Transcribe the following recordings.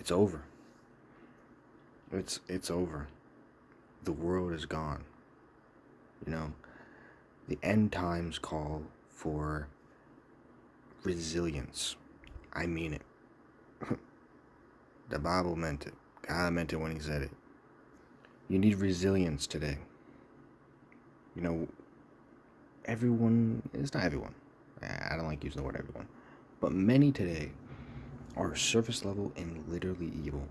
It's over. It's over. The world is gone. You know, the end times call for resilience. I mean it. The Bible meant it. God meant it when he said it. You need resilience today. You know, everyone, it's not everyone. I don't like using the word everyone. But many today are surface level and literally evil.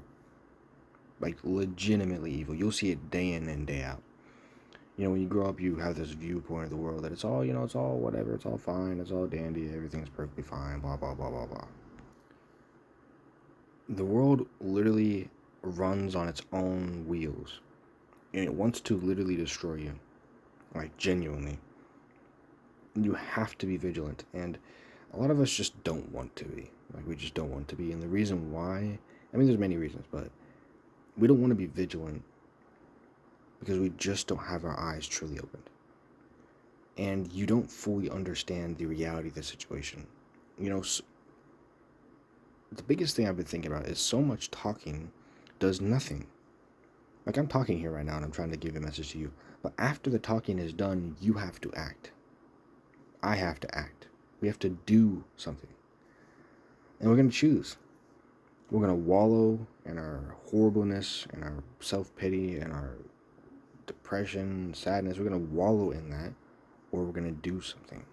Like legitimately evil. You'll see it day in and day out. You know, when you grow up, you have this viewpoint of the world that it's all, it's all whatever, it's all fine, it's all dandy, everything's perfectly fine, blah, blah, blah, blah, blah. The world literally runs on its own wheels, and it wants to literally destroy you, like genuinely. You have to be vigilant, and a lot of us just don't want to be. Like, we just don't want to be, and the reason why, I mean, there's many reasons, but we don't want to be vigilant because we just don't have our eyes truly opened. And you don't fully understand the reality of the situation. You know, the biggest thing I've been thinking about is so much talking does nothing. Like, I'm talking here right now and I'm trying to give a message to you. But after the talking is done, you have to act. I have to act. We have to do something. And we're going to choose. We're going to wallow in our horribleness and our self-pity and our depression, sadness. We're going to wallow in that, or we're going to do something.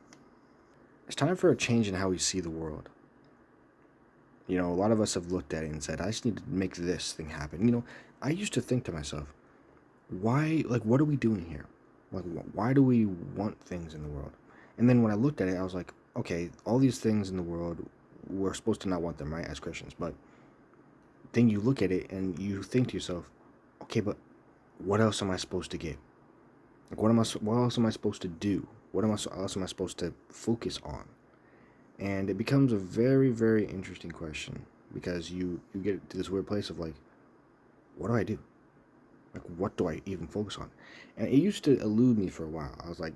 It's time for a change in how we see the world. You know, a lot of us have looked at it and said, I just need to make this thing happen. You know, I used to think to myself, why, like, what are we doing here? Like, why do we want things in the world? And then when I looked at it, I was like, okay, all these things in the world, we're supposed to not want them, right, as Christians. But then you look at it and you think to yourself, okay, but what else am I supposed to get? Like, what else am I supposed to do? What else am I supposed to focus on? And it becomes a very, very interesting question, because you get to this weird place of like, what do I do? Like, what do I even focus on? And it used to elude me for a while. I was like,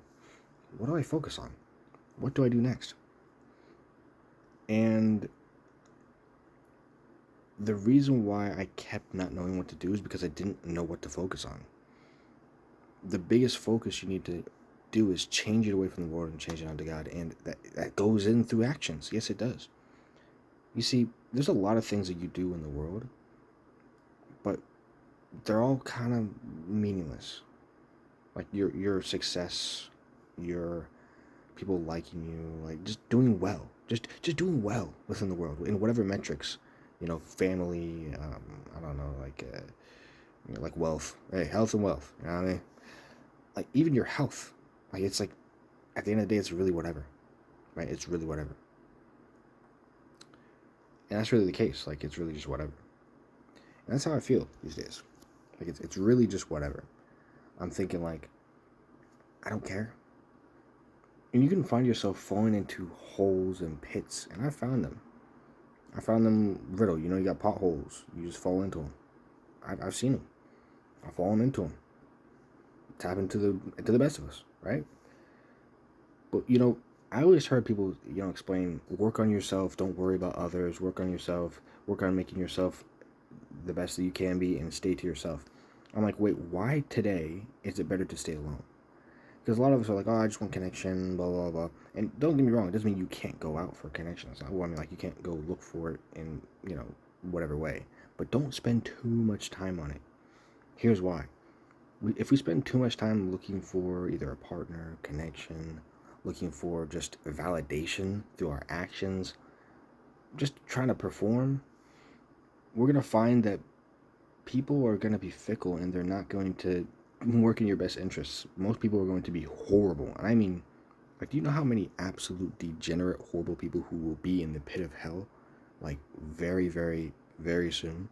what do I focus on? What do I do next? And the reason why I kept not knowing what to do is because I didn't know what to focus on. The biggest focus you need to do is change it away from the world and change it onto God. And that goes in through actions. Yes, it does. You see, there's a lot of things that you do in the world, but they're all kind of meaningless. Like your success, your people liking you, like just doing well, just doing well within the world in whatever metrics, family, I don't know, like wealth, hey, health and wealth, you know what I mean? Like even your health, like it's like at the end of the day, it's really whatever, right? It's really whatever, and that's really the case. Like it's really just whatever, and that's how I feel these days. Like it's really just whatever. I'm thinking like I don't care. And you can find yourself falling into holes and pits, and I found them. I found them riddle. You got potholes. You just fall into them. I've seen them. I've fallen into them. It's happened to the best of us, right? But I always heard people explain, work on yourself. Don't worry about others. Work on yourself. Work on making yourself the best that you can be, and stay to yourself. I'm like, wait, why today is it better to stay alone? Because a lot of us are like, oh, I just want connection, blah, blah, blah. And don't get me wrong, it doesn't mean you can't go out for connections. Well, I mean, like, you can't go look for it in, whatever way. But don't spend too much time on it. Here's why. If we spend too much time looking for either a partner, connection, looking for just validation through our actions, just trying to perform, we're going to find that people are going to be fickle and they're not going to work in your best interests. Most people are going to be horrible. And I mean, like, do you know how many absolute degenerate, horrible people who will be in the pit of hell, like, very, very, very soon?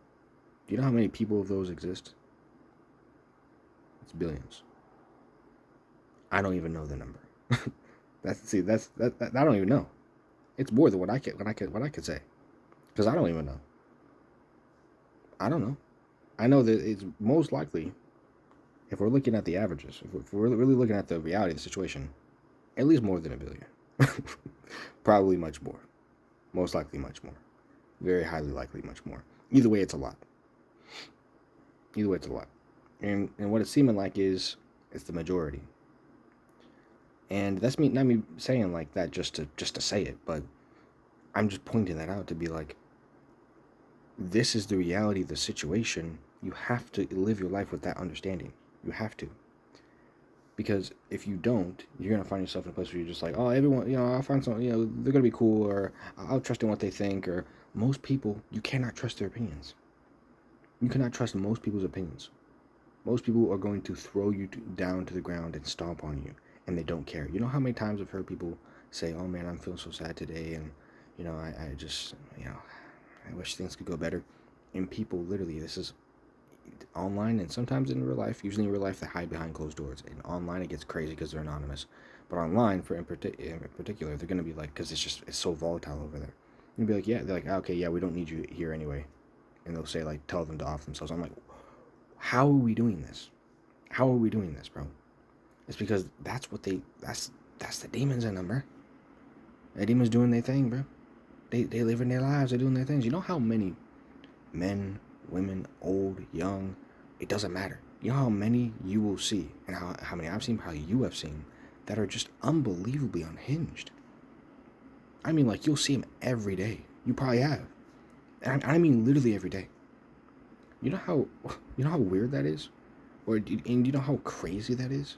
Do you know how many people of those exist? It's billions. I don't even know the number. That I don't even know. It's more than what I could say, because I don't even know. I don't know. I know that it's most likely, if we're looking at the averages, if we're really looking at the reality of the situation, at least more than a billion. Probably much more. Most likely much more. Very highly likely much more. Either way, it's a lot. Either way, it's a lot. And what it's seeming like is it's the majority. And that's me, not me saying like that just to say it, but I'm just pointing that out to be like, this is the reality of the situation. You have to live your life with that understanding. You have to. Because if you don't, you're going to find yourself in a place where you're just like, oh, everyone, I'll find someone, they're going to be cool, or I'll trust in what they think, or most people, you cannot trust their opinions. You cannot trust most people's opinions. Most people are going to throw you down to the ground and stomp on you, and they don't care. You know how many times I've heard people say, oh man, I'm feeling so sad today, and, I just, I wish things could go better. And people literally, this is online and sometimes in real life, usually in real life, they hide behind closed doors. And online, it gets crazy because they're anonymous. But online, in particular, they're going to be like, because it's so volatile over there. You'll be like, yeah, they're like, okay, yeah, we don't need you here anyway. And they'll say, like, tell them to off themselves. I'm like, how are we doing this? How are we doing this, bro? It's because that's the demons in them, bro. The demons doing their thing, bro. They living their lives. They're doing their things. You know how many men, women, old, young, it doesn't matter. You know how many you will see, and how many I've seen, probably you have seen, that are just unbelievably unhinged. I mean, like, you'll see them every day. You probably have. And I mean literally every day. You know how weird that is? And you know how crazy that is?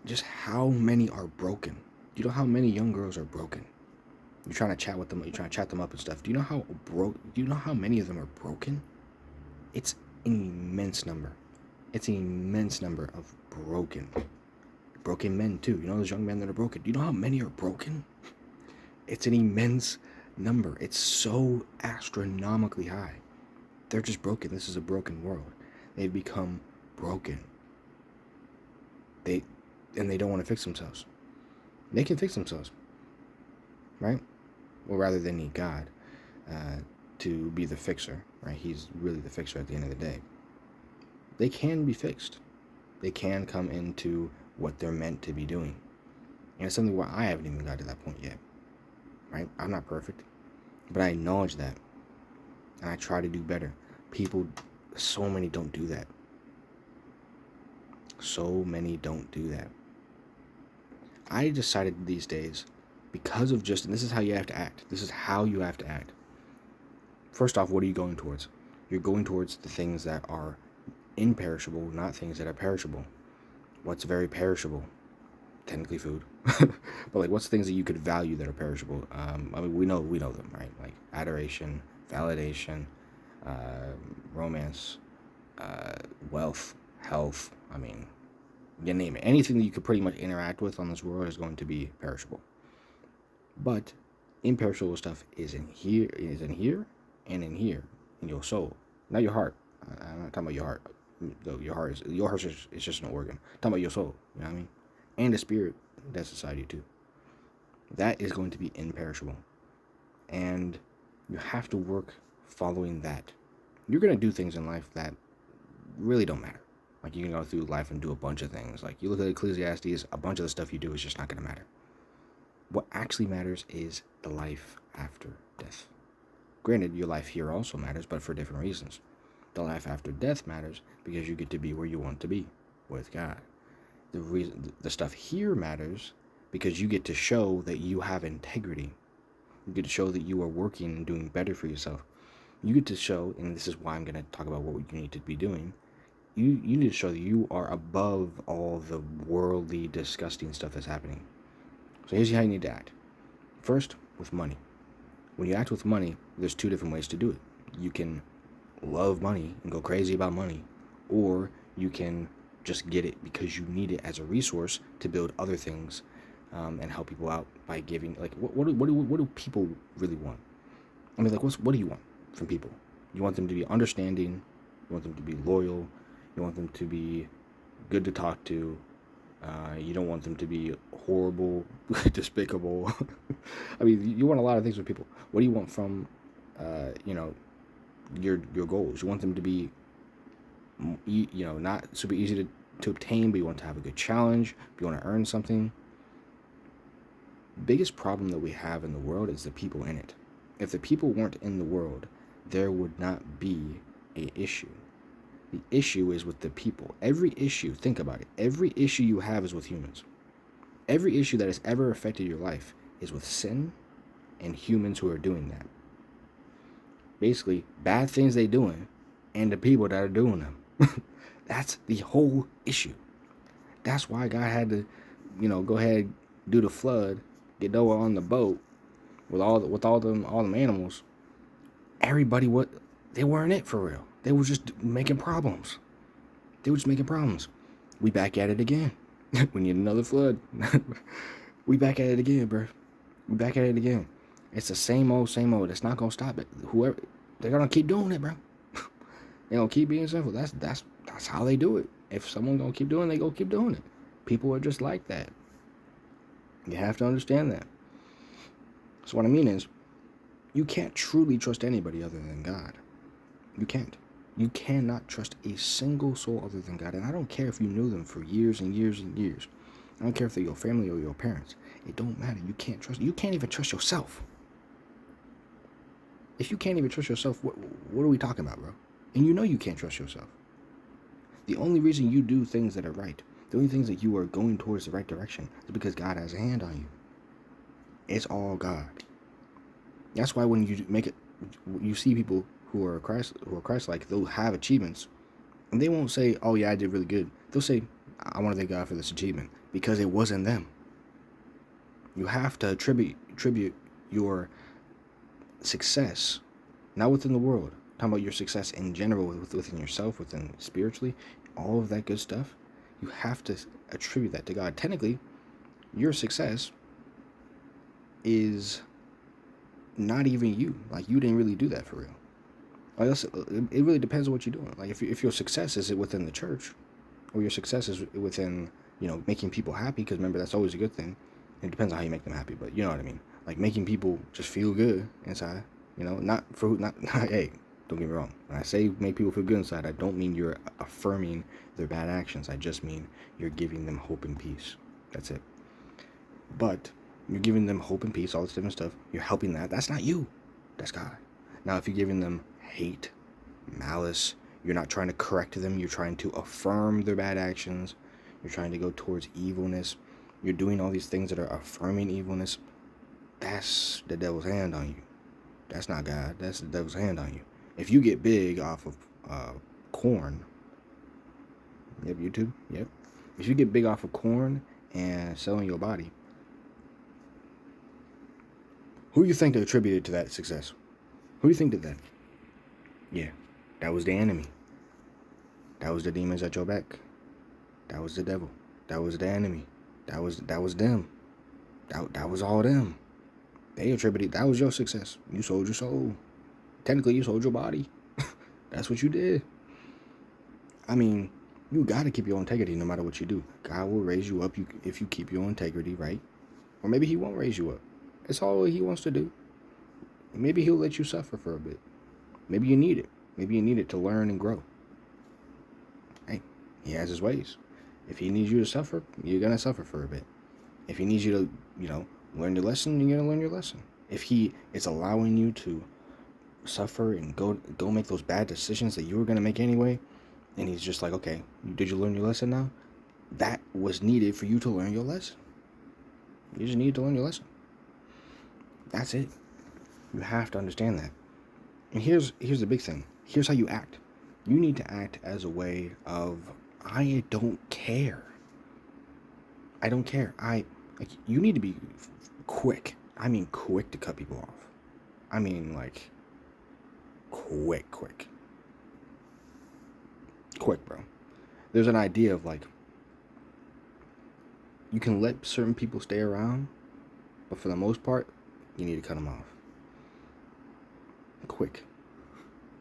Just how many are broken. Do you know how many young girls are broken? You're trying to chat with them, you're trying to chat them up and stuff. Do you know how many of them are broken? It's an immense number. It's an immense number of broken men too. You know those young men that are broken. Do you know how many are broken? It's an immense number. It's so astronomically high. They're just broken. This is a broken world. They've become broken. They don't want to fix themselves. They can fix themselves, right? Well, rather they need God to be the fixer, right? He's really the fixer at the end of the day. They can be fixed. They can come into what they're meant to be doing. And it's something where I haven't even got to that point yet, right? I'm not perfect, but I acknowledge that. And I try to do better. People, so many don't do that. So many don't do that. I decided these days, because of and this is how you have to act. This is how you have to act. First off, what are you going towards? You're going towards the things that are imperishable, not things that are perishable. What's very perishable? Technically food. But like, what's things that you could value that are perishable? I mean, we know them, right? Like adoration, validation, romance, wealth, health. I mean, you name it. Anything that you could pretty much interact with on this world is going to be perishable. But imperishable stuff is in here, and in here, in your soul, not your heart. I'm not talking about your heart. Though your heart is just an organ. I'm talking about your soul. You know what I mean? And the spirit that's inside you too. That is going to be imperishable, and you have to work following that. You're gonna do things in life that really don't matter. Like, you can go through life and do a bunch of things. Like, you look at Ecclesiastes, a bunch of the stuff you do is just not gonna matter. What actually matters is the life after death. Granted, your life here also matters, but for different reasons. The life after death matters because you get to be where you want to be, with God. The stuff here matters because you get to show that you have integrity. You get to show that you are working and doing better for yourself. You get to show, and this is why I'm going to talk about what you need to be doing. You need to show that you are above all the worldly, disgusting stuff that's happening. So here's how you need to act. First, with money. When you act with money, there's two different ways to do it. You can love money and go crazy about money, or you can just get it because you need it as a resource to build other things and help people out by giving. Like, what do people really want? I mean, like, what do you want from people? You want them to be understanding. You want them to be loyal. You want them to be good to talk to. You don't want them to be horrible, despicable. I mean, you want a lot of things from people. What do you want from, your goals? You want them to be, not super easy to obtain, but you want to have a good challenge. You want to earn something. Biggest problem that we have in the world is the people in it. If the people weren't in the world, there would not be an issue. The issue is with the people. Every issue, think about it, every issue you have is with humans. Every issue that has ever affected your life is with sin and humans who are doing that. Basically, bad things they doing and the people that are doing them. That's the whole issue. That's why God had to, go ahead, do the flood, get Noah on the boat with all them animals. Everybody, they weren't it for real. They were just making problems. We back at it again. We need another flood. We back at it again, bro. We back at it again. It's the same old. It's not gonna stop it. They're gonna keep doing it, bro. They're gonna keep being sinful. That's how they do it. If someone's gonna keep doing it, they gonna keep doing it. People are just like that. You have to understand that. So what I mean is, you can't truly trust anybody other than God. You can't. You cannot trust a single soul other than God. And I don't care if you knew them for years and years and years. I don't care if they're your family or your parents. It don't matter. You can't trust. You can't even trust yourself. If you can't even trust yourself, what are we talking about, bro? And you can't trust yourself. The only reason you do things that are right, the only things that you are going towards the right direction, is because God has a hand on you. It's all God. That's why when you make it, you see people who are Christ-like, they'll have achievements, and they won't say, "Oh yeah, I did really good." They'll say, "I want to thank God for this achievement," because it wasn't them. You have to attribute your success, not within the world. I'm talking about your success in general, within yourself, within spiritually, all of that good stuff. You have to attribute that to God. Technically, your success is not even you. Like, you didn't really do that for real. Like, it really depends on what you're doing. Like, if your success is within the church, or your success is within, making people happy, because remember, that's always a good thing. It depends on how you make them happy, but you know what I mean. Like, making people just feel good inside, not hey, don't get me wrong. When I say make people feel good inside, I don't mean you're affirming their bad actions. I just mean you're giving them hope and peace. That's it. But you're giving them hope and peace, all this different stuff. You're helping that. That's not you. That's God. Now, if you're giving them hate, malice, you're not trying to correct them. You're trying to affirm their bad actions. You're trying to go towards evilness. You're doing all these things that are affirming evilness. That's the devil's hand on you. That's not God. That's the devil's hand on you. If you get big off of corn, yep, YouTube, yep. If you get big off of corn and selling your body, who do you think they attributed to that success? Who do you think did that? Yeah, that was the enemy. That was the demons at your back. That was the devil. That was the enemy. That was them. That was all them. They attributed, that was your success. You sold your soul. Technically, you sold your body. That's what you did. I mean, you got to keep your integrity no matter what you do. God will raise you up if you keep your integrity, right? Or maybe he won't raise you up. It's all he wants to do. Maybe he'll let you suffer for a bit. Maybe you need it. Maybe you need it to learn and grow. Hey, he has his ways. If he needs you to suffer, you're going to suffer for a bit. If he needs you to, learn your lesson, you're going to learn your lesson. If he is allowing you to suffer and go make those bad decisions that you were going to make anyway, and he's just like, okay, did you learn your lesson now? That was needed for you to learn your lesson. You just needed to learn your lesson. That's it. You have to understand that. And here's the big thing. Here's how you act. You need to act as a way of, I don't care. I don't care. You need to be quick. I mean, quick to cut people off. I mean, like, quick, bro. There's an idea of, like, you can let certain people stay around, but for the most part, you need to cut them off. Quick.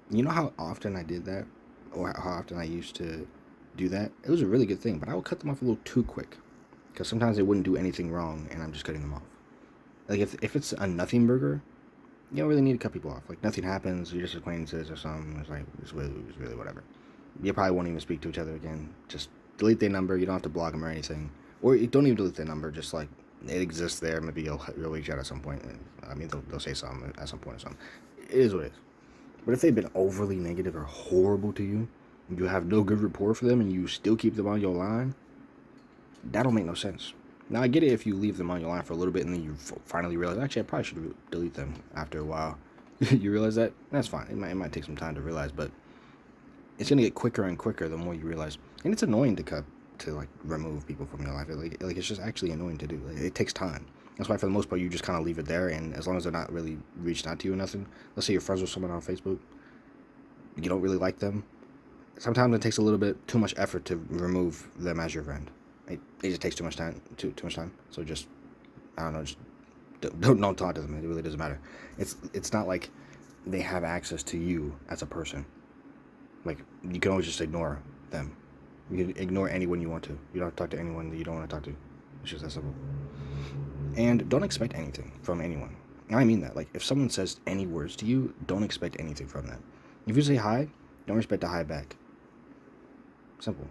You know how often I did that? Or how often I used to do that? It was a really good thing, but I would cut them off a little too quick. Because sometimes they wouldn't do anything wrong, and I'm just cutting them off. Like, if it's a nothing burger, you don't really need to cut people off. Like, nothing happens, you're just acquaintances or something. It's like, it's really whatever. You probably won't even speak to each other again. Just delete their number. You don't have to block them or anything. Or you don't even delete their number. Just, like, it exists there. Maybe you'll reach out at some point. I mean, they'll say something at some point or something. It is what it is. But if they've been overly negative or horrible to you, and you have no good rapport for them, and you still keep them on your line, that don't make no sense. Now, I get it if you leave them on your line for a little bit and then you finally realize, actually, I probably should delete them after a while. You realize that? That's fine. It might take some time to realize, but it's going to get quicker and quicker the more you realize. And it's annoying to like remove people from your life. Like it's just actually annoying to do. Like, it takes time. That's why for the most part you just kind of leave it there, and as long as they're not really reaching out to you or nothing. Let's say you're friends with someone on Facebook, you don't really like them. Sometimes it takes a little bit too much effort to remove them as your friend. It just takes too much time. Too much time. So just, I don't know. Just don't talk to them. It really doesn't matter. It's not like they have access to you as a person. Like, you can always just ignore them. You can ignore anyone you want to. You don't have to talk to anyone that you don't want to talk to. It's just that simple. And don't expect anything from anyone. And I mean that. Like, if someone says any words to you, don't expect anything from them. If you say hi, don't expect a hi back. Simple.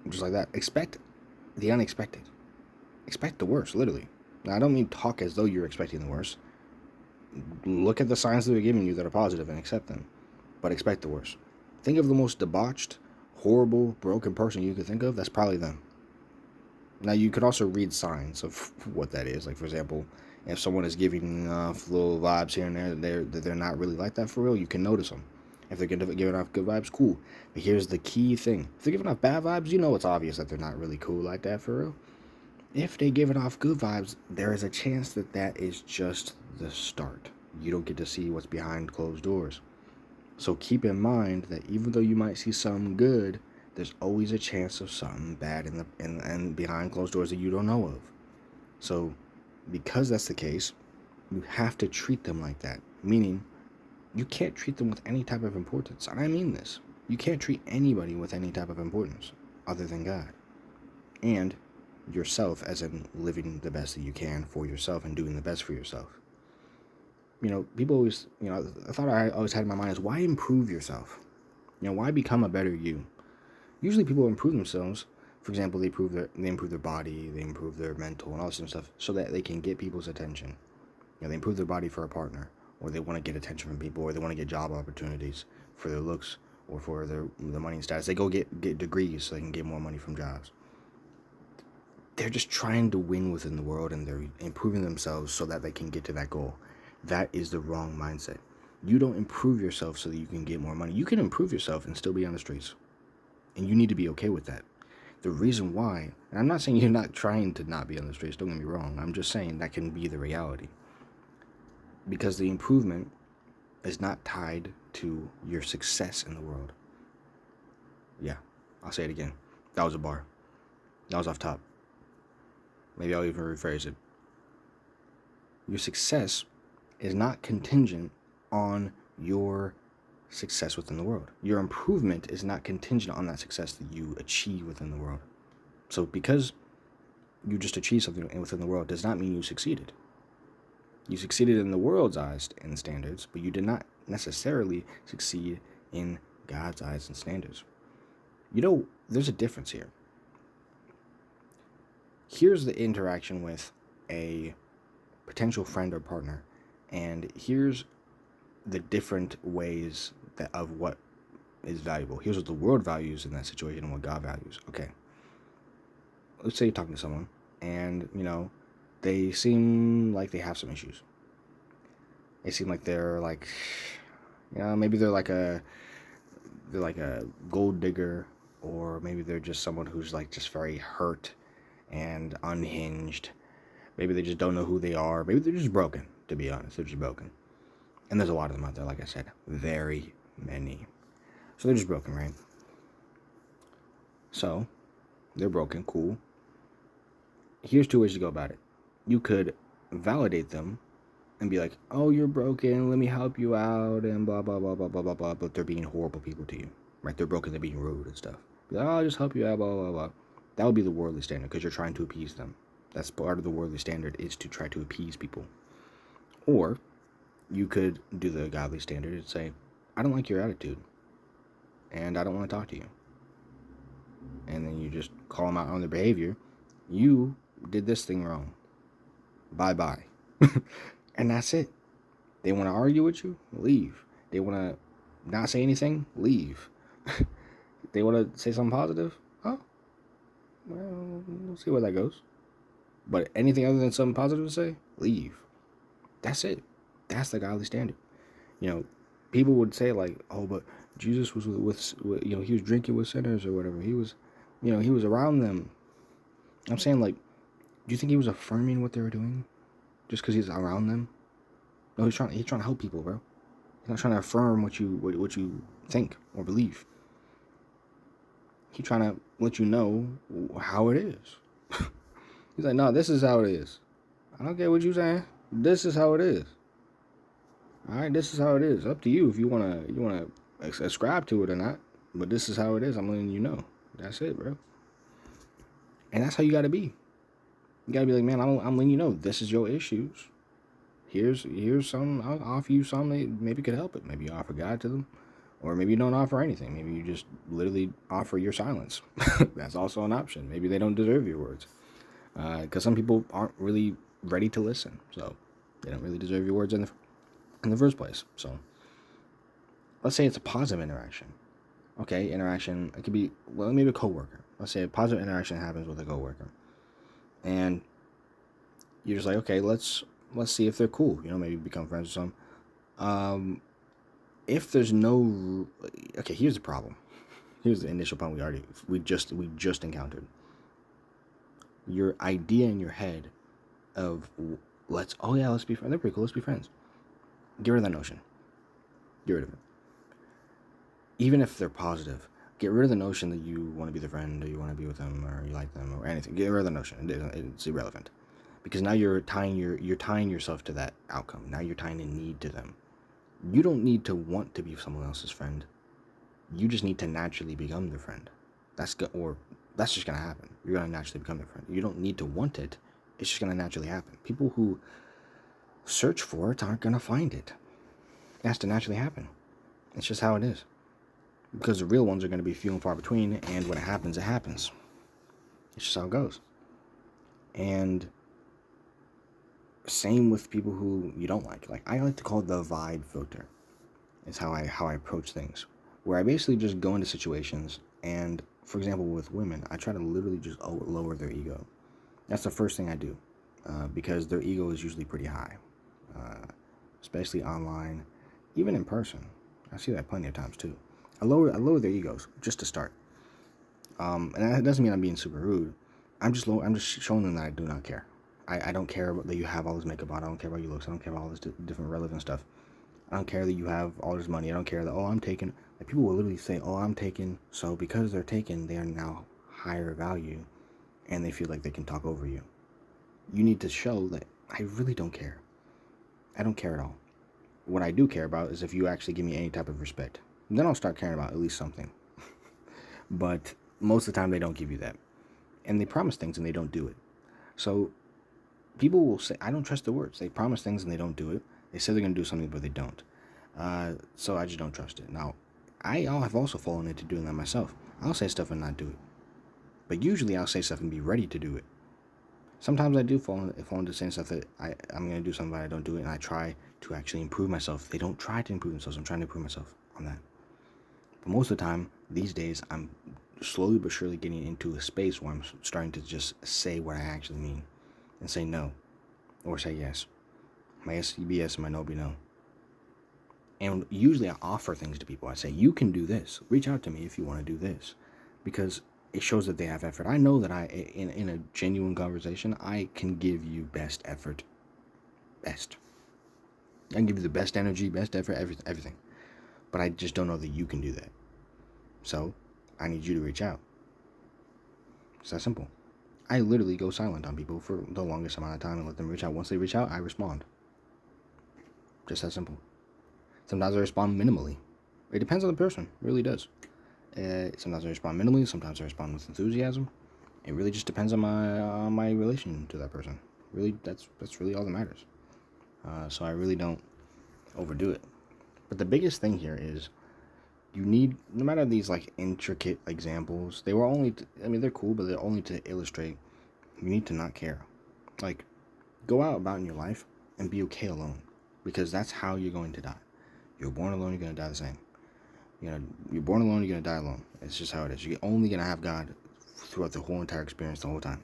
Just like that. Expect the unexpected. Expect the worst, literally. Now, I don't mean talk as though you're expecting the worst. Look at the signs that they're giving you that are positive and accept them. But expect the worst. Think of the most debauched, horrible, broken person you could think of. That's probably them. Now, you could also read signs of what that is. Like, for example, if someone is giving enough little vibes here and there that they're not really like that for real, you can notice them. If they're giving off good vibes, cool. But here's the key thing. If they're giving off bad vibes, you know it's obvious that they're not really cool like that for real. If they're giving off good vibes, there is a chance that that is just the start. You don't get to see what's behind closed doors. So keep in mind that even though you might see something good, there's always a chance of something bad in behind closed doors that you don't know of. So because that's the case, you have to treat them like that. Meaning, you can't treat them with any type of importance. And I mean this. You can't treat anybody with any type of importance other than God. And yourself, as in living the best that you can for yourself and doing the best for yourself. People always, a thought I always had in my mind is, why improve yourself? Why become a better you? Usually people improve themselves. For example, they improve their body, they improve their mental and all this stuff so that they can get people's attention. They improve their body for a partner, or they want to get attention from people, or they want to get job opportunities for their looks or for their money and status. They go get degrees so they can get more money from jobs. They're just trying to win within the world, and they're improving themselves so that they can get to that goal. That is the wrong mindset. You don't improve yourself so that you can get more money. You can improve yourself and still be on the streets. And you need to be okay with that. The reason why, and I'm not saying you're not trying to not be on the streets, don't get me wrong. I'm just saying that can be the reality. Because the improvement is not tied to your success in the world. Yeah, I'll say it again. That was a bar. That was off top. Maybe I'll even rephrase it. Your success is not contingent on your success within the world. Your improvement is not contingent on that success that you achieve within the world. So because you just achieved something within the world does not mean you succeeded. You succeeded in the world's eyes and standards, but you did not necessarily succeed in God's eyes and standards. There's a difference here. Here's the interaction with a potential friend or partner, and here's the different ways of what is valuable. Here's what the world values in that situation and what God values. Okay. Let's say you're talking to someone, and, they seem like they have some issues. They seem like they're like, maybe they're like a gold digger, or maybe they're just someone who's like just very hurt and unhinged. Maybe they just don't know who they are. Maybe they're just broken, to be honest. They're just broken. And there's a lot of them out there, like I said. Very many. So they're just broken, right? So, they're broken, cool. Here's two ways to go about it. You could validate them and be like, oh, you're broken, let me help you out, and blah, blah, blah, blah, blah, blah, blah. But they're being horrible people to you, right? They're broken, they're being rude and stuff. Be like, oh, I'll just help you out, blah, blah, blah. That would be the worldly standard, because you're trying to appease them. That's part of the worldly standard, is to try to appease people. Or you could do the godly standard and say, I don't like your attitude, and I don't want to talk to you. And then you just call them out on their behavior. You did this thing wrong. Bye-bye. And that's it. They want to argue with you? Leave. They want to not say anything? Leave. They want to say something positive? Oh, well, we'll see where that goes. But anything other than something positive to say? Leave. That's it. That's the godly standard. You know, people would say like, oh, but Jesus was with you know, he was drinking with sinners or whatever. He was, you know, he was around them. I'm saying, like, do you think he was affirming what they were doing just because he's around them? No, he's trying to help people, bro. He's not trying to affirm what you think or believe. He's trying to let you know how it is. He's like, no, this is how it is. I don't care what you're saying. This is how it is. All right, this is how it is. Up to you if you wanna ascribe to it or not. But this is how it is. I'm letting you know. That's it, bro. And that's how you gotta be. You gotta be like, man, I'm letting you know this is your issues. Here's some. I'll offer you some that maybe could help it. Maybe you offer God to them, or maybe you don't offer anything. Maybe you just literally offer your silence. That's also an option. Maybe they don't deserve your words, because some people aren't really ready to listen, so they don't really deserve your words in the first place. So let's say it's a positive interaction. Okay, interaction. It could be, well, maybe a coworker. Let's say a positive interaction happens with a coworker, and you're just like, okay, let's see if they're cool. You know, maybe become friends with some. If there's no, okay, here's the problem. Here's the initial problem we just encountered. Your idea in your head of let's be friends. They're pretty cool. Let's be friends. Get rid of that notion. Get rid of it. Even if they're positive, get rid of the notion that you want to be their friend, or you want to be with them, or you like them, or anything. Get rid of the notion. It's irrelevant, because now you're tying yourself to that outcome. Now you're tying a need to them. You don't need to want to be someone else's friend. You just need to naturally become their friend. That's just gonna happen. You're gonna naturally become their friend. You don't need to want it. It's just gonna naturally happen. People who search for it aren't gonna find it. It has to naturally happen. It's just how it is. Because the real ones are gonna be few and far between, and when it happens, it happens. It's just how it goes. And same with people who you don't like. Like, I like to call it the vibe filter. It's how I approach things. Where I basically just go into situations, and for example with women, I try to literally just lower their ego. That's the first thing I do, because their ego is usually pretty high, especially online, even in person. I see that plenty of times too. I lower their egos just to start, and that doesn't mean I'm being super rude. I'm just showing them that I do not care. I don't care that you have all this makeup on. I don't care about your looks. I don't care about all this different relevant stuff. I don't care that you have all this money. I don't care that, oh, I'm taken. Like, people will literally say, oh, I'm taken. So because they're taken, they are now higher value, and they feel like they can talk over you. You need to show that I really don't care. I don't care at all. What I do care about is if you actually give me any type of respect. Then I'll start caring about at least something. But most of the time, they don't give you that. And they promise things and they don't do it. So people will say, I don't trust their words. They promise things and they don't do it. They say they're going to do something, but they don't. So I just don't trust it. Now, I have also fallen into doing that myself. I'll say stuff and not do it. But usually I'll say stuff and be ready to do it. Sometimes I do fall into saying stuff that I'm going to do something, but I don't do it, and I try to actually improve myself. They don't try to improve themselves. I'm trying to improve myself on that. But most of the time, these days, I'm slowly but surely getting into a space where I'm starting to just say what I actually mean and say no or say yes. My yes be yes and my no be no. And usually I offer things to people. I say, you can do this. Reach out to me if you want to do this. Because it shows that they have effort. I know that in a genuine conversation, I can give you best effort. Best. I can give you the best energy, best effort, everything. But I just don't know that you can do that. So, I need you to reach out. It's that simple. I literally go silent on people for the longest amount of time and let them reach out. Once they reach out, I respond. Just that simple. Sometimes I respond minimally. It depends on the person. It really does. Sometimes I respond minimally. Sometimes I respond with enthusiasm. It really just depends on my relation to that person. Really, that's really all that matters. So I really don't overdo it. But the biggest thing here is you need, no matter these like intricate examples, they were only, they're cool, but they're only to illustrate you need to not care. Like, go out about in your life and be okay alone. because that's how you're going to die. You're born alone, you're going to die the same. You're born alone, you're going to die alone. It's just how it is. You're only going to have God throughout the whole entire experience, the whole time.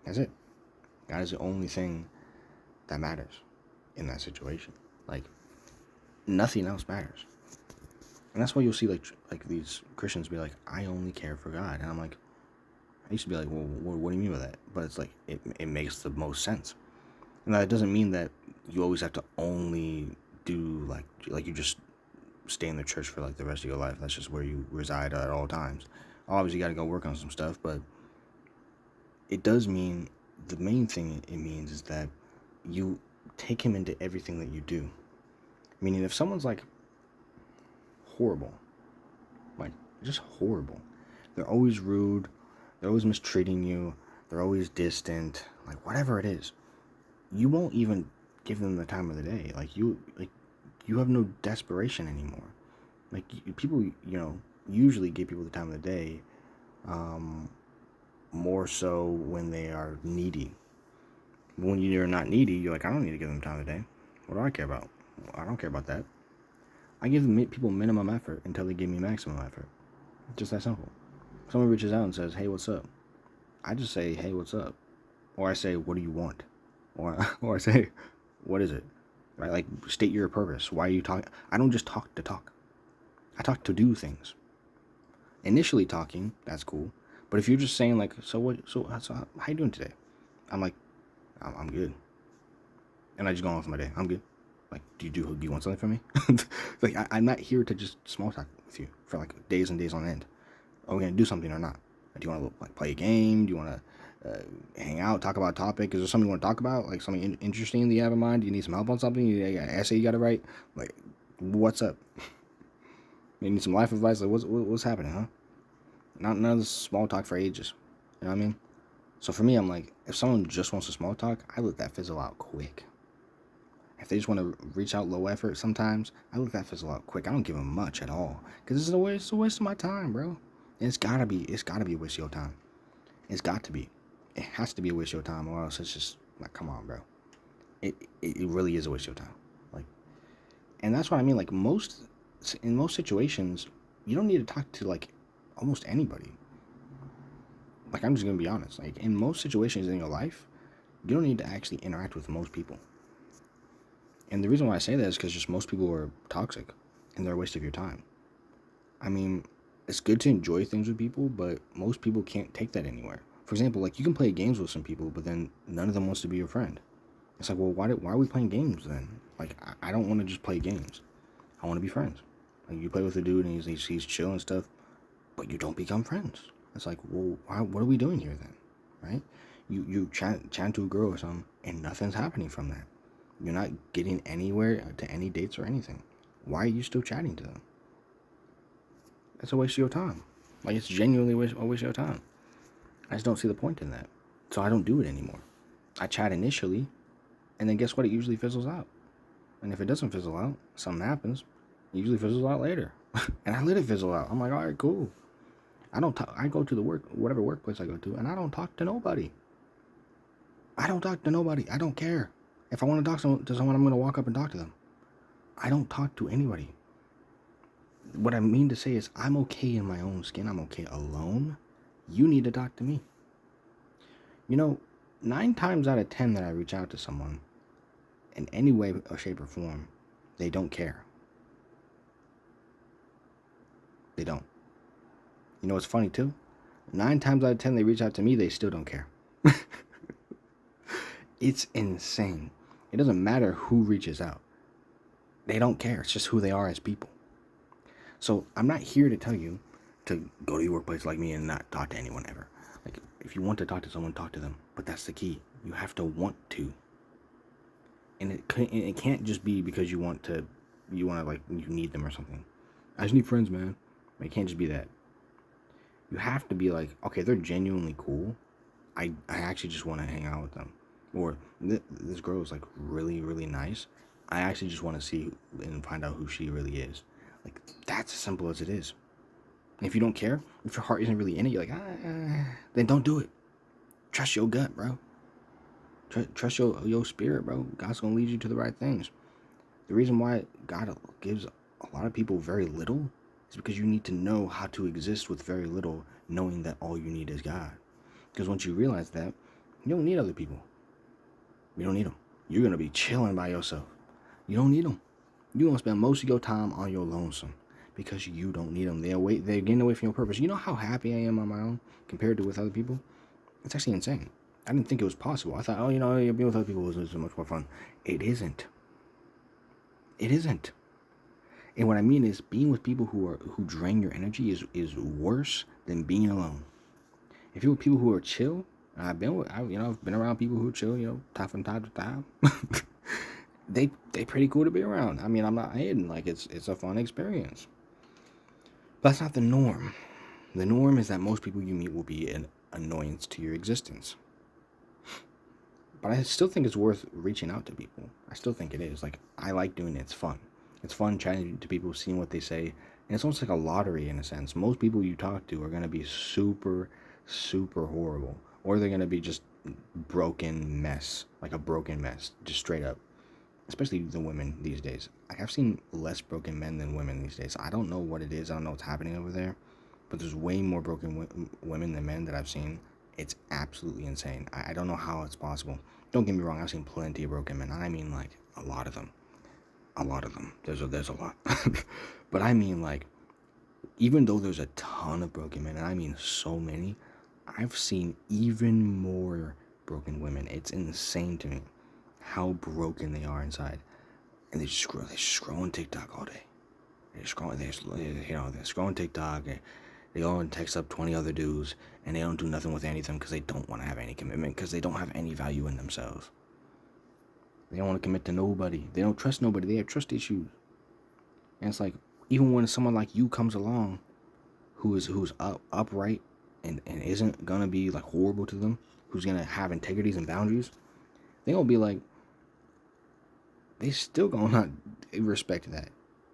That's it. God is the only thing that matters in that situation. Like, nothing else matters. And that's why you'll see like these Christians be like, I only care for God. And I'm like, I used to be like, well, what do you mean by that? But it's like, it makes the most sense. And that doesn't mean that you always have to only do like you just stay in the church for like the rest of your life. That's just where you reside at all times. Obviously, you got to go work on some stuff, but it does mean, the main thing it means is that you take him into everything that you do. Meaning, if someone's like horrible, like just horrible, they're always rude, they're always mistreating you, they're always distant, like whatever it is, you won't even give them the time of the day. Like you have no desperation anymore. Like people, usually give people the time of the day, more so when they are needy. When you're not needy, you're like, I don't need to give them time of the day. What do I care about? I don't care about that. I give people minimum effort until they give me maximum effort. Just that simple. Someone reaches out and says, hey, what's up? I just say, hey, what's up? Or I say, what do you want? Or I say, what is it? Right? Like, state your purpose. Why are you talking? I don't just talk to talk. I talk to do things. Initially talking, that's cool. But if you're just saying like, so how you doing today? I'm like, I'm good. And I just go on with my day. I'm good. Like, do you want something from me? Like, I'm not here to just small talk with you for like days and days on end. Are we gonna do something or not? Do you want to like play a game? Do you want to hang out, talk about a topic? Is there something you want to talk about? Like something interesting that you have in mind? Do you need some help on something? You got an essay you got to write? Like, what's up? You need some life advice? Like, what's happening, huh? None of this small talk for ages. You know what I mean? So for me, I'm like, if someone just wants to small talk, I let that fizzle out quick. If they just want to reach out low effort sometimes, I let that fizzle out quick. I don't give them much at all. Because it's a waste of my time, bro. And it's gotta be a waste of your time. It's got to be. It has to be a waste of your time, or else it's just like, come on, bro. It really is a waste of your time. Like, and that's what I mean. Like in most situations, you don't need to talk to like almost anybody. Like, I'm just gonna be honest. Like, in most situations in your life, you don't need to actually interact with most people. And the reason why I say that is because just most people are toxic and they're a waste of your time. I mean, it's good to enjoy things with people, but most people can't take that anywhere. For example, like, you can play games with some people, but then none of them wants to be your friend. It's like, well, why are we playing games then? Like, I don't want to just play games. I want to be friends. Like, you play with a dude and he's chill and stuff, but you don't become friends. It's like, well, what are we doing here then? Right? You chat to a girl or something, and nothing's happening from that. You're not getting anywhere to any dates or anything. Why are you still chatting to them? That's a waste of your time. Like, it's genuinely a waste of your time. I just don't see the point in that. So I don't do it anymore. I chat initially, and then guess what? It usually fizzles out. And if it doesn't fizzle out, something happens. It usually fizzles out later. And I let it fizzle out. I'm like, all right, cool. I don't talk. I go to whatever workplace I go to, and I don't talk to nobody. I don't talk to nobody. I don't care. If I want to talk to someone, I'm going to walk up and talk to them. I don't talk to anybody. What I mean to say is, I'm okay in my own skin. I'm okay alone. You need to talk to me. 9 times out of 10 that I reach out to someone, in any way or shape or form, they don't care. They don't. You know what's funny too? 9 times out of 10 they reach out to me, they still don't care. It's insane. It doesn't matter who reaches out. They don't care. It's just who they are as people. So I'm not here to tell you to go to your workplace like me and not talk to anyone ever. Like, if you want to talk to someone, talk to them. But that's the key. You have to want to. And it can't just be because you need them or something. I just need friends, man. It can't just be that. You have to be like, okay, they're genuinely cool. I actually just want to hang out with them. Or this girl is like really, really nice. I actually just want to see and find out who she really is. Like, that's as simple as it is. And if you don't care, if your heart isn't really in it, you're like, then don't do it. Trust your gut, bro. Trust your spirit, bro. God's gonna lead you to the right things. The reason why God gives a lot of people very little is because you need to know how to exist with very little, knowing that all you need is God. Because once you realize that, you don't need other people. You don't need them. You're gonna be chilling by yourself. You don't need them. You're gonna spend most of your time on your lonesome because you don't need them. They're getting away from your purpose. You know how happy I am on my own compared to with other people? It's actually insane. I didn't think it was possible. I thought, oh, being with other people is so much more fun. It isn't. It isn't. And what I mean is, being with people who drain your energy is worse than being alone. If you're with people who are chill, I've been around people who are chill, tough from time to time. they pretty cool to be around. I mean, I'm not hating. Like, it's a fun experience. But that's not the norm. The norm is that most people you meet will be an annoyance to your existence. But I still think it's worth reaching out to people. I still think it is. Like, I like doing it. It's fun. It's fun chatting to people, seeing what they say. And it's almost like a lottery in a sense. Most people you talk to are going to be super, super horrible. Or they're going to be just broken mess. Like a broken mess. Just straight up. Especially the women these days. Like, I've seen less broken men than women these days. I don't know what it is. I don't know what's happening over there. But there's way more broken women than men that I've seen. It's absolutely insane. I don't know how it's possible. Don't get me wrong, I've seen plenty of broken men. I mean, like, a lot of them. A lot of them. There's a lot. But I mean, like, even though there's a ton of broken men, and I mean so many, I've seen even more broken women. It's insane to me how broken they are inside. And they just scroll on TikTok all day. They're scrolling TikTok. They go and text up 20 other dudes, and they don't do nothing with any of them because they don't want to have any commitment, because they don't have any value in themselves. They don't want to commit to nobody. They don't trust nobody. They have trust issues. And it's like, even when someone like you comes along who's upright and isn't going to be like horrible to them, who's going to have integrities and boundaries, they going to be like, they still going to not respect that.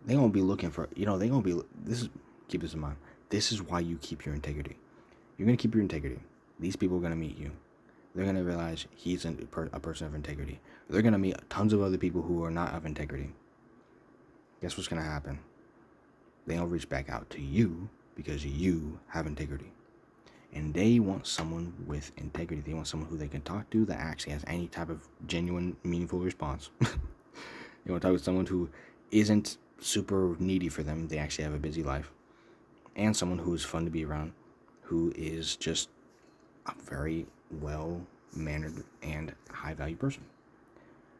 They going to be looking for, they going to be, keep this in mind. This is why you keep your integrity. You're going to keep your integrity. These people are going to meet you. They're going to realize he's a person of integrity. They're going to meet tons of other people who are not of integrity. Guess what's going to happen? They'll reach back out to you because you have integrity. And they want someone with integrity. They want someone who they can talk to that actually has any type of genuine, meaningful response. They want to talk with someone who isn't super needy for them. They actually have a busy life. And someone who is fun to be around, who is just a very well-mannered and high-value person.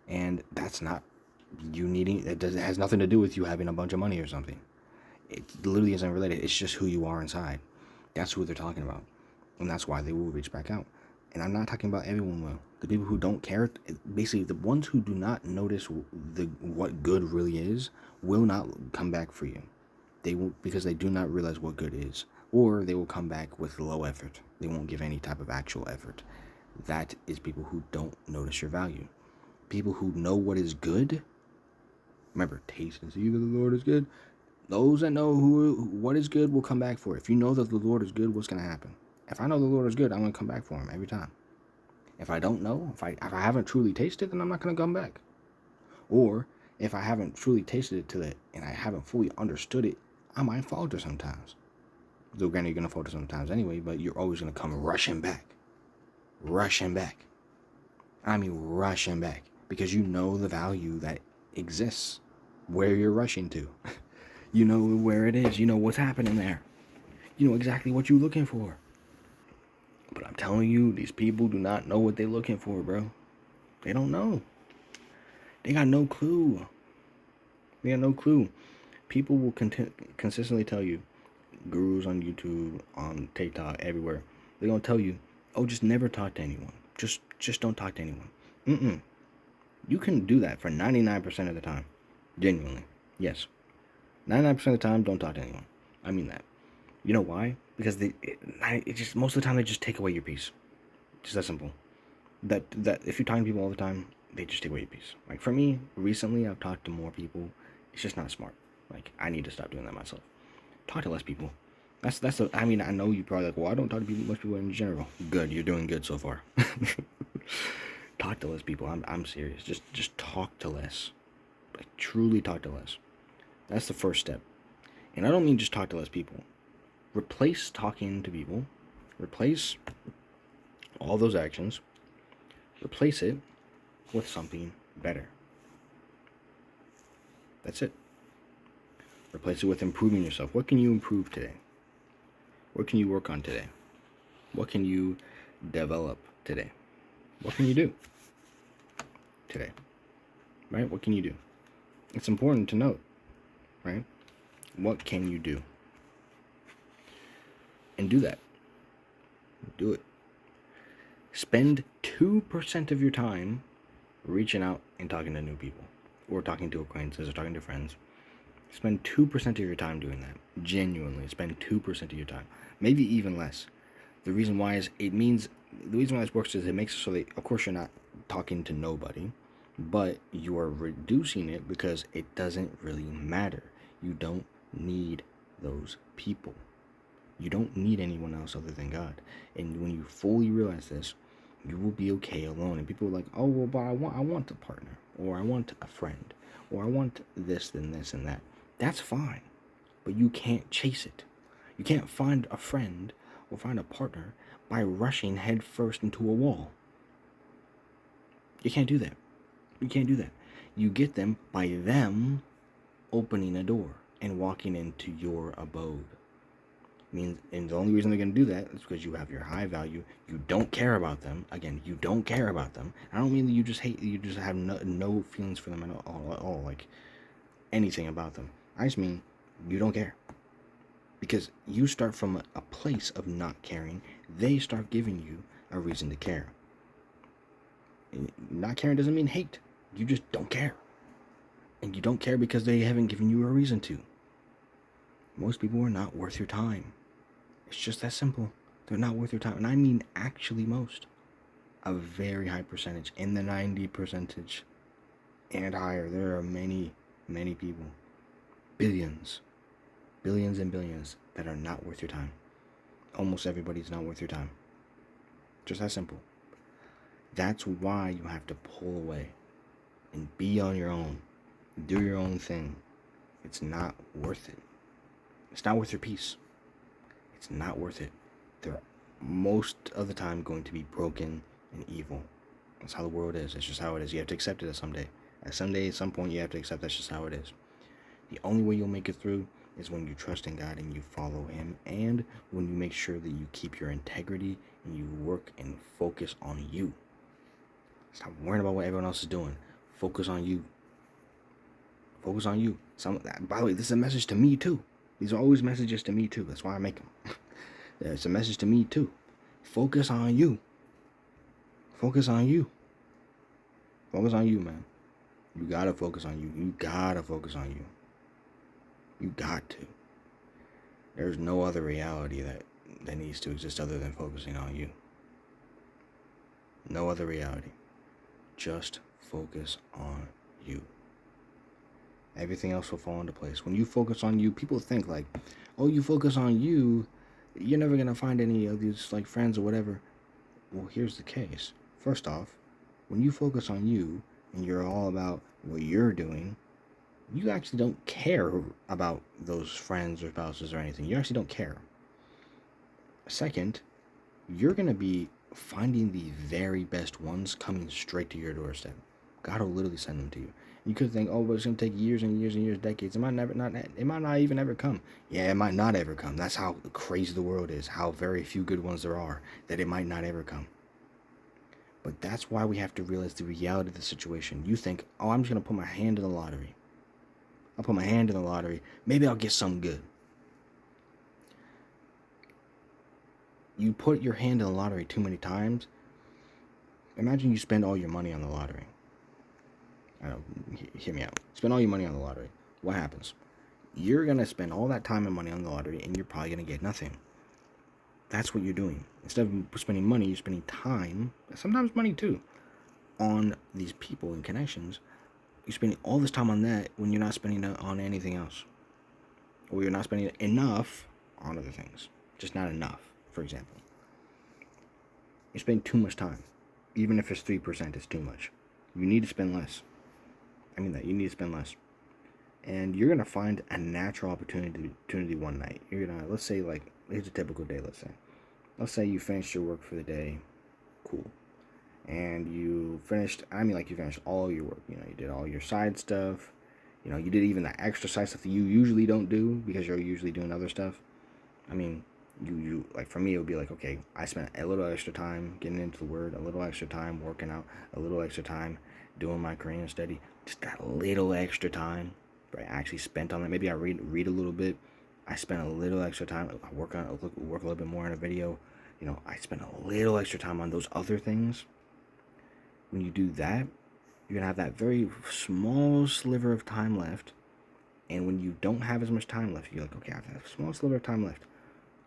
And that's not you needing, it has nothing to do with you having a bunch of money or something. It literally isn't related. It's just who you are inside. That's who they're talking about. And that's why they will reach back out. And I'm not talking about everyone will. The people who don't care, basically the ones who do not notice what good really is, will not come back for you. They will, because they do not realize what good is. Or they will come back with low effort. They won't give any type of actual effort. That is people who don't notice your value. People who know what is good. Remember, taste and see that the Lord is good. Those that know what is good will come back for it. If you know that the Lord is good, what's going to happen? If I know the Lord is good, I'm going to come back for him every time. If I don't know, if I haven't truly tasted it, then I'm not going to come back. Or if I haven't truly tasted it and I haven't fully understood it, I might falter sometimes. Though granted, you're going to falter sometimes anyway, but you're always going to come rushing back. Rushing back. I mean rushing back. Because you know the value that exists where you're rushing to. You know where it is. You know what's happening there. You know exactly what you're looking for. But I'm telling you, these people do not know what they're looking for, bro. They don't know. They got no clue. They got no clue. People will consistently tell you, gurus on YouTube, on TikTok, everywhere, they're going to tell you, oh, just never talk to anyone. Just don't talk to anyone. You can do that for 99% of the time. Genuinely. Yes. 99% of the time, don't talk to anyone. I mean that. You know why? Because it just most of the time they just take away your peace. Just that simple. That if you're talking to people all the time, they just take away your peace. Like for me, recently I've talked to more people. It's just not smart. Like I need to stop doing that myself. Talk to less people. I mean, I know you probably like, well, I don't talk to much people in general. Good, you're doing good so far. Talk to less people. I'm serious. Just talk to less. Like, truly talk to less. That's the first step. And I don't mean just talk to less people. Replace talking to people. Replace all those actions. Replace it with something better. That's it. Replace it with improving yourself. What can you improve today? What can you work on today? What can you develop today? What can you do today? Right? What can you do? It's important to note, right? What can you do? And do that. Do it. Spend 2% of your time reaching out and talking to new people, or talking to acquaintances, or talking to friends. Spend 2% of your time doing that. Genuinely, spend 2% of your time. Maybe even less. The reason why this works is it makes it so that, of course, you're not talking to nobody, but you are reducing it because it doesn't really matter. You don't need those people. You don't need anyone else other than God. And when you fully realize this, you will be okay alone. And people are like, oh, well, but I want a partner, or I want a friend, or I want this and this and that. That's fine, but you can't chase it. You can't find a friend or find a partner by rushing headfirst into a wall. You can't do that. You can't do that. You get them by them opening a door and walking into your abode. And the only reason they're going to do that is because you have your high value. You don't care about them. Again, you don't care about them. I don't mean that you just have no feelings for them at all, like anything about them. I just mean you don't care. Because you start from a place of not caring. They start giving you a reason to care. And not caring doesn't mean hate. You just don't care. And you don't care because they haven't given you a reason to. Most people are not worth your time. It's just that simple. They're not worth your time. And I mean actually most. A very high percentage. In the 90% and higher. There are many, many people. Billions and billions that are not worth your time. Almost everybody's not worth your time. Just that simple. That's why you have to pull away and be on your own. Do your own thing. It's not worth it. It's not worth your peace. It's not worth it. They're most of the time going to be broken and evil. That's how the world is. It's just how it is. You have to accept it at some day. At some point, you have to accept that's just how it is. The only way you'll make it through is when you trust in God and you follow Him, and when you make sure that you keep your integrity and you work and focus on you. Stop worrying about what everyone else is doing. Focus on you. Focus on you. By the way, this is a message to me too. These are always messages to me too. That's why I make them. It's a message to me too. Focus on you. Focus on you. Focus on you, man. You gotta focus on you. You gotta focus on you. You got to. There's no other reality that needs to exist other than focusing on you. No other reality. Just focus on you. Everything else will fall into place. When you focus on you, people think like, oh, you focus on you, you're never going to find any of these like friends or whatever. Well, here's the case. First off, when you focus on you and you're all about what you're doing, you actually don't care about those friends or spouses or anything. You actually don't care. Second, you're going to be finding the very best ones coming straight to your doorstep. God will literally send them to you. You could think, oh, but it's going to take years and years and years, decades. It might not even ever come. Yeah, it might not ever come. That's how crazy the world is, how very few good ones there are, that it might not ever come. But that's why we have to realize the reality of the situation. You think, oh, I'm just going to put my hand in the lottery. I'll put my hand in the lottery. Maybe I'll get something good. You put your hand in the lottery too many times. Imagine you spend all your money on the lottery. Hear me out. Spend all your money on the lottery. What happens? You're going to spend all that time and money on the lottery, and you're probably going to get nothing. That's what you're doing. Instead of spending money, you're spending time, sometimes money too, on these people and connections. You're spending all this time on that when you're not spending it on anything else. Or you're not spending enough on other things. Just not enough, for example. You're spending too much time. Even if it's 3%, it's too much. You need to spend less. I mean that. You need to spend less. And you're going to find a natural opportunity one night. You're going to, let's say, like, here's a typical day, let's say. Let's say you finished your work for the day. Cool. And you finished, you finished all your work. You did all your side stuff. You did even the extra side stuff that you usually don't do because you're usually doing other stuff. You like, for me, it would be like, okay, I spent a little extra time getting into the Word, a little extra time working out, a little extra time doing my Korean study, just that little extra time, right? I actually spent on that. Maybe I read a little bit. I spent a little extra time. I work a little bit more on a video. I spent a little extra time on those other things. When you do that, you're going to have that very small sliver of time left. And when you don't have as much time left, you're like, okay, I have a small sliver of time left.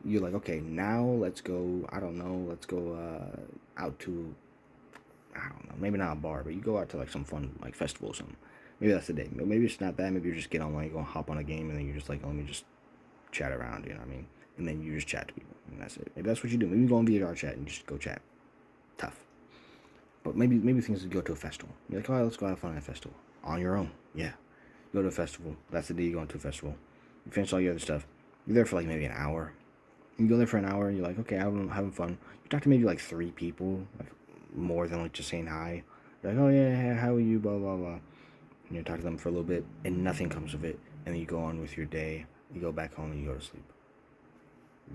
You're like, okay, now let's go, let's go out to, maybe not a bar, but you go out to like some fun, like, festival or something. Maybe that's the day. Maybe it's not that. Maybe you just get online, you go hop on a game, and then you're just like, let me just chat around, you know what I mean? And then you just chat to people, and that's it. Maybe that's what you do. Maybe you go on VR chat and just go chat. Tough. But maybe things would go to a festival. You're like, all right, let's go have fun at a festival. On your own. Yeah. You go to a festival. That's the day you go into a festival. You finish all your other stuff. You're there for like maybe an hour. You go there for an hour and you're like, okay, I'm having fun. You talk to maybe like 3 people, like more than like just saying hi. You're like, oh yeah, how are you, blah, blah, blah. And you talk to them for a little bit and nothing comes of it. And then you go on with your day. You go back home and you go to sleep.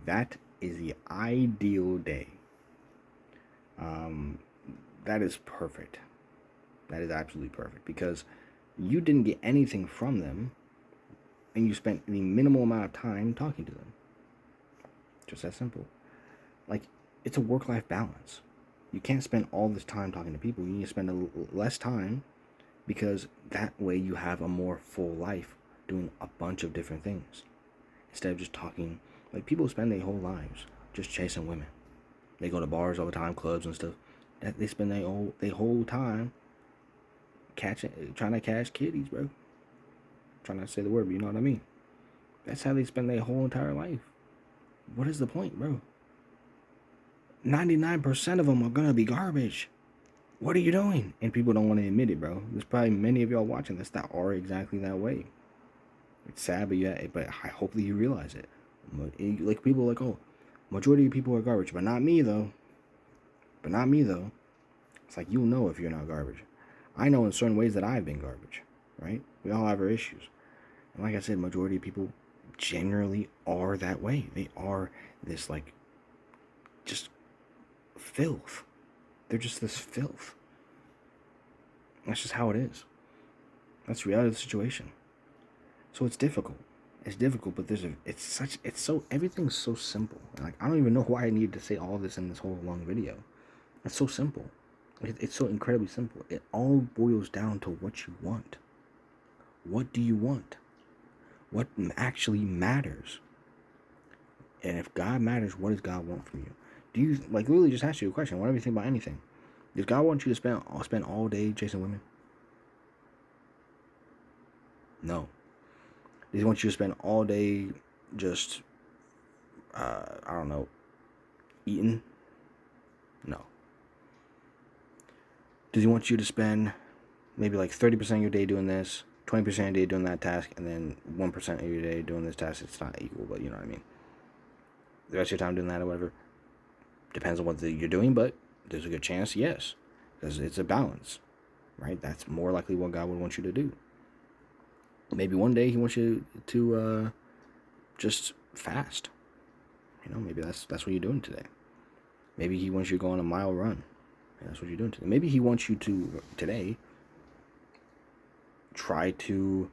That is the ideal day. That is perfect. That is absolutely perfect because you didn't get anything from them and you spent the minimal amount of time talking to them. Just that simple. Like, it's a work-life balance. You can't spend all this time talking to people. You need to spend less time because that way you have a more full life doing a bunch of different things instead of just talking. Like, people spend their whole lives just chasing women. They go to bars all the time, clubs and stuff. That they spend their whole time trying to catch kitties, bro. Trying not to say the word, but you know what I mean. That's how they spend their whole entire life. What is the point, bro? 99% of them are gonna be garbage. What are you doing? And people don't want to admit it, bro. There's probably many of y'all watching this that are exactly that way. It's sad, but I hope that you realize it. Like, people are like, oh, majority of people are garbage, but not me though. It's like, you'll know if you're not garbage. I know in certain ways that I've been garbage, right? We all have our issues. And like I said, majority of people generally are that way. They are this, like, just filth. They're just this filth. That's just how it is. That's the reality of the situation. So it's difficult. It's difficult, but everything's so simple. Like, I don't even know why I needed to say all this in this whole long video. It's so simple. It's so incredibly simple. It all boils down to what you want. What do you want? What actually matters? And if God matters, what does God want from you? Do you, like, literally just ask you a question? Whatever you think about anything. Does God want you to spend all day chasing women? No. Does he want you to spend all day just, eating? No. Does he want you to spend maybe like 30% of your day doing this, 20% of your day doing that task, and then 1% of your day doing this task? It's not equal, but you know what I mean. The rest of your time doing that or whatever. Depends on what you're doing, but there's a good chance, yes. Because it's a balance, right? That's more likely what God would want you to do. Maybe one day he wants you to just fast. Maybe that's what you're doing today. Maybe he wants you to go on a mile run. And that's what you're doing today. Maybe he wants you to, today, try to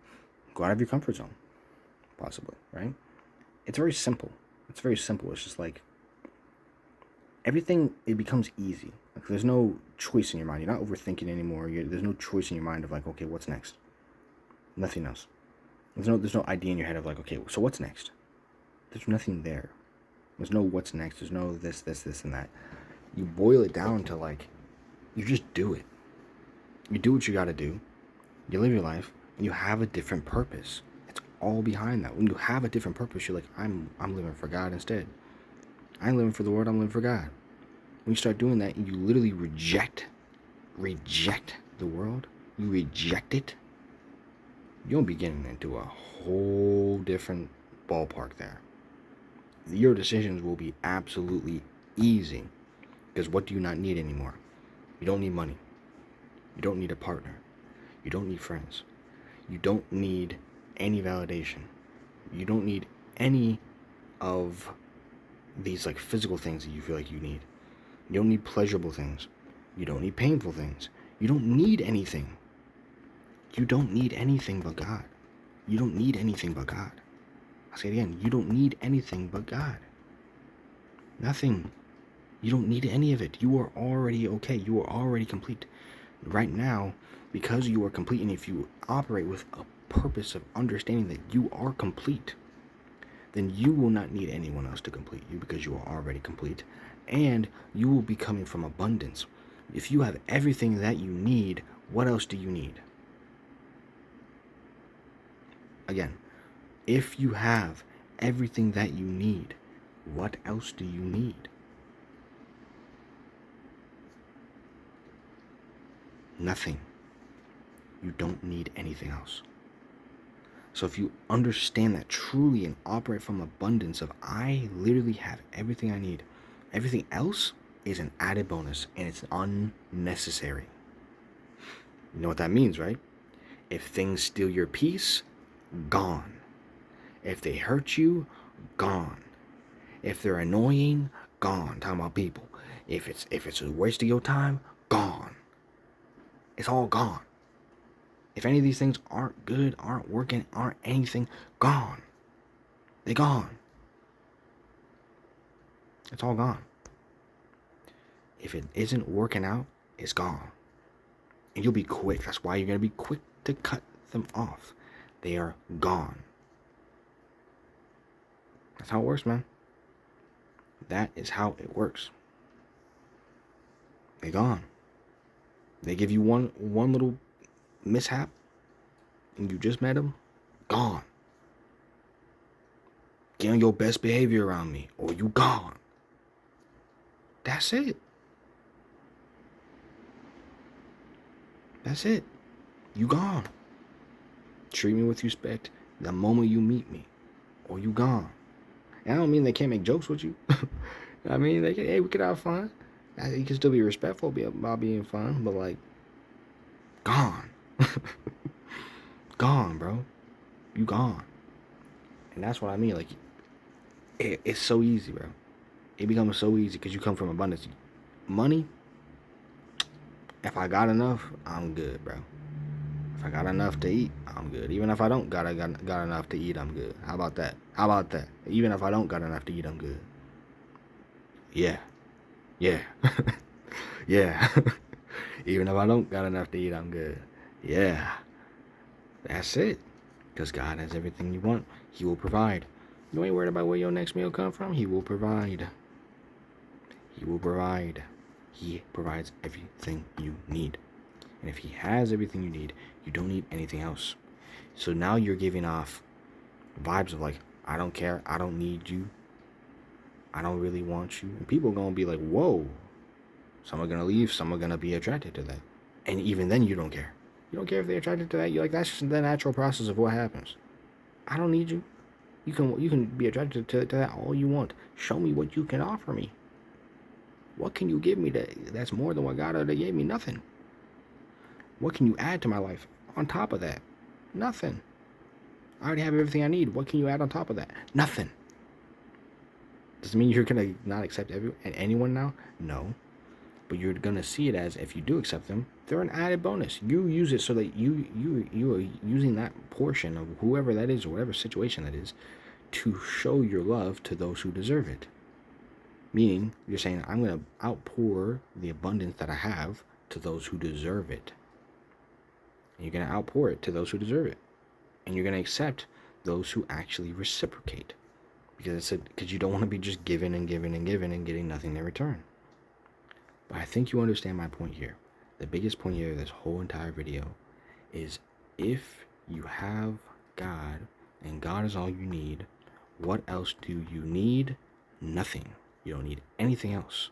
go out of your comfort zone. Possibly, right? It's very simple. It's just like, everything, it becomes easy. Like, there's no choice in your mind. You're not overthinking anymore. There's no choice in your mind of like, okay, what's next? Nothing else. There's no idea in your head of like, okay, so what's next? There's nothing there. There's no what's next. There's no this, and that. You boil it down to, like, you just do it. You do what you got to do. You live your life, and you have a different purpose. It's all behind that. When you have a different purpose, you're like, I'm living for God instead. I ain't living for the world. I'm living for God. When you start doing that, and you literally reject reject the world, you reject it, you'll be getting into a whole different ballpark there. Your decisions will be absolutely easy. Because what do you not need anymore? You don't need money. You don't need a partner. You don't need friends. You don't need any validation. You don't need any of these like physical things that you feel like you need. You don't need pleasurable things. You don't need painful things. You don't need anything. You don't need anything but God. You don't need anything but God. I'll say it again. You don't need anything but God. Nothing. You don't need any of it. You are already okay. You are already complete. Right now, because you are complete, and if you operate with a purpose of understanding that you are complete, then you will not need anyone else to complete you because you are already complete. And you will be coming from abundance. If you have everything that you need, what else do you need? Again, if you have everything that you need, what else do you need? Nothing. You don't need anything else. So if you understand that truly and operate from abundance of I literally have everything I need, everything else is an added bonus and it's unnecessary. You know what that means, right? If things steal your peace, gone. If they hurt you, gone. If they're annoying, gone. Talking about people. If it's a waste of your time, gone. It's all gone. If any of these things aren't good, aren't working, aren't anything, gone. They're gone. It's all gone. If it isn't working out, it's gone. And you'll be quick. That's why you're going to be quick to cut them off. They are gone. That's how it works, man. That is how it works. They're gone. They give you one little mishap and you just met them, gone. Get on your best behavior around me or you gone. That's it. That's it. You gone. Treat me with respect the moment you meet me or you gone. And I don't mean they can't make jokes with you. I mean, they can, hey, we could have fun. You can still be respectful about being fun, but like, gone. Gone, bro. You gone. And that's what I mean. Like, it's so easy, bro. It becomes so easy because you come from abundance. Money, if I got enough, I'm good, bro. If I got enough to eat, I'm good. Even if I don't got enough to eat, I'm good. How about that? How about that? Even if I don't got enough to eat, I'm good. Yeah. Yeah. Yeah. Even if I don't got enough to eat, I'm good. Yeah. That's it. Because God has everything you want. He will provide. You ain't worried about where your next meal come from. He will provide. He will provide. He provides everything you need. And if he has everything you need, you don't need anything else. So now you're giving off vibes of like, I don't care. I don't need you. I don't really want you. And people are going to be like, whoa. Some are going to leave. Some are going to be attracted to that. And even then, you don't care. You don't care if they're attracted to that. You're like, that's just the natural process of what happens. I don't need you. You can be attracted to that all you want. Show me what you can offer me. What can you give me that's more than what God already gave me? Nothing. What can you add to my life on top of that? Nothing. I already have everything I need. What can you add on top of that? Nothing. Does it mean you're going to not accept anyone now? No. But you're going to see it as, if you do accept them, they're an added bonus. You use it so that you are using that portion of whoever that is or whatever situation that is to show your love to those who deserve it. Meaning, you're saying, I'm going to outpour the abundance that I have to those who deserve it. And you're going to outpour it to those who deserve it. And you're going to accept those who actually reciprocate. Because you don't want to be just giving and giving and giving and getting nothing in return. But I think you understand my point here. The biggest point here of this whole entire video is, if you have God and God is all you need, what else do you need? Nothing. You don't need anything else.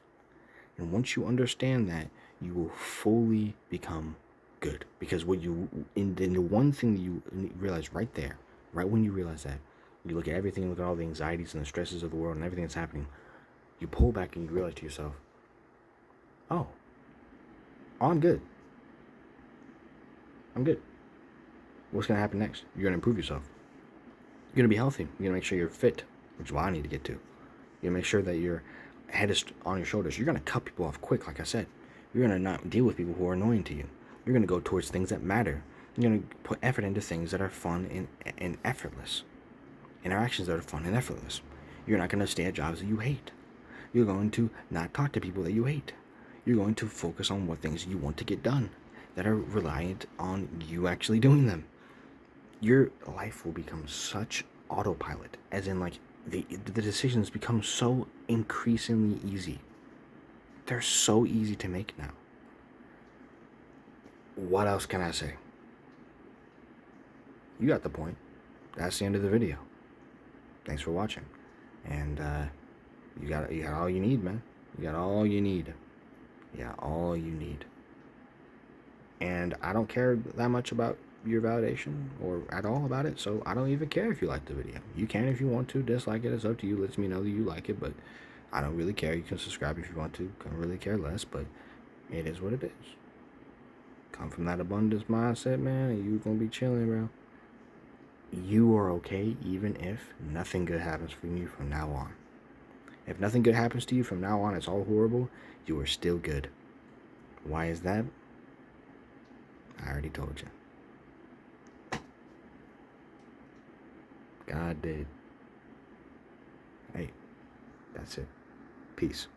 And once you understand that, you will fully become good. Because what you, in the one thing that you realize right there, right when you realize that, you look at everything, look at all the anxieties and the stresses of the world and everything that's happening, you pull back and you realize to yourself, oh, I'm good. I'm good. What's going to happen next? You're going to improve yourself. You're going to be healthy. You're going to make sure you're fit, which is what I need to get to. You're going to make sure that your head is on your shoulders. You're going to cut people off quick, like I said. You're going to not deal with people who are annoying to you. You're going to go towards things that matter. You're going to put effort into things that are fun and effortless. Interactions that are fun and effortless. You're not going to stay at jobs that you hate. You're going to not talk to people that you hate. You're going to focus on what things you want to get done that are reliant on you actually doing them. Your life will become such autopilot, as in like the decisions become so increasingly easy. They're so easy to make now. What else can I say? You got the point. That's the end of the video. Thanks for watching. And you got all you need, man. You got all you need. Yeah, all you need. And I don't care that much about your validation or at all about it, so I don't even care if you like the video. You can if you want to dislike it. It's up to you. Lets me know that you like it, but I don't really care. You can subscribe if you want to. Don't really care less, but it is what it is. Come from that abundance mindset, man, and you gonna be chilling, bro. You are okay even if nothing good happens from you from now on. If nothing good happens to you from now on, it's all horrible, you are still good. Why is that? I already told you. God did. Hey, that's it. Peace.